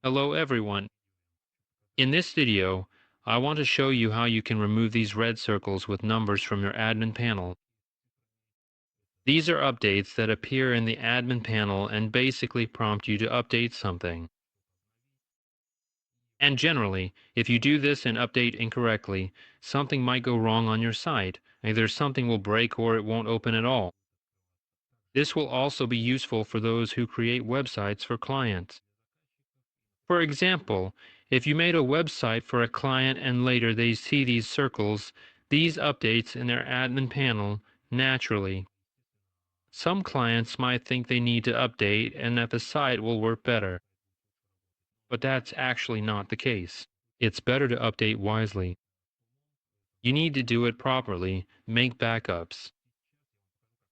Hello everyone. In this video, I want to show you how you can remove these red circles with numbers from your admin panel. These are updates that appear in the admin panel and basically prompt you to update something. And generally, if you do this and update incorrectly, something might go wrong on your site. Either something will break or it won't open at all. This will also be useful for those who create websites for clients. For example, if you made a website for a client and later they see these circles, these updates in their admin panel, naturally, some clients might think they need to update and that the site will work better. But that's actually not the case. It's better to update wisely. You need to do it properly, make backups.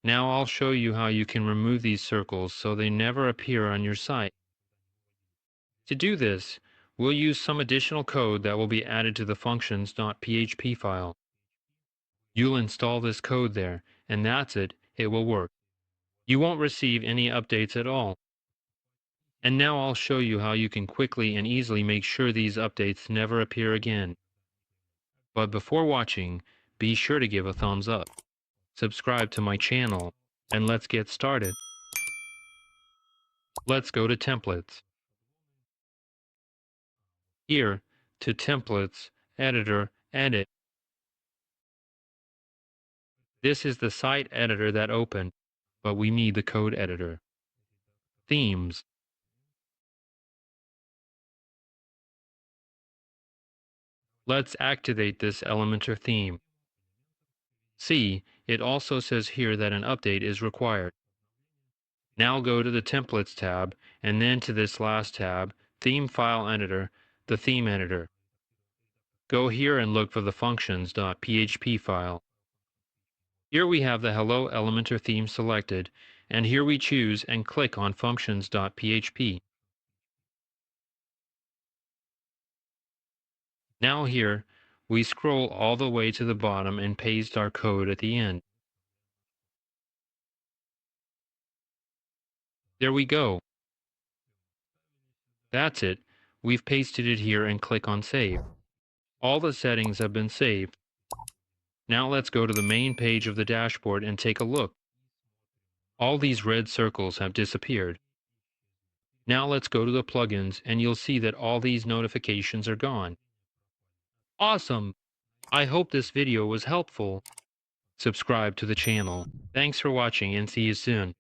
Now I'll show you how you can remove these circles so they never appear on your site. To do this, we'll use some additional code that will be added to the functions.php file. You'll install this code there, and that's it, it will work. You won't receive any updates at all. And now I'll show you how you can quickly and easily make sure these updates never appear again. But before watching, be sure to give a thumbs up, subscribe to my channel, and let's get started. Let's go to Templates. Here, to Templates, Editor, Edit. This is the site editor that opened, but we need the code editor. Themes. Let's activate this Elementor theme. See, it also says here that an update is required. Now go to the Templates tab, and then to this last tab, Theme File Editor, the theme editor. Go here and look for the functions.php file. Here we have the Hello Elementor theme selected, and here we choose and click on functions.php. Now here, we scroll all the way to the bottom and paste our code at the end. There we go. That's it. We've pasted it here and click on Save. All the settings have been saved. Now let's go to the main page of the dashboard and take a look. All these red circles have disappeared. Now let's go to the plugins and you'll see that all these notifications are gone. Awesome! I hope this video was helpful. Subscribe to the channel. Thanks for watching and see you soon.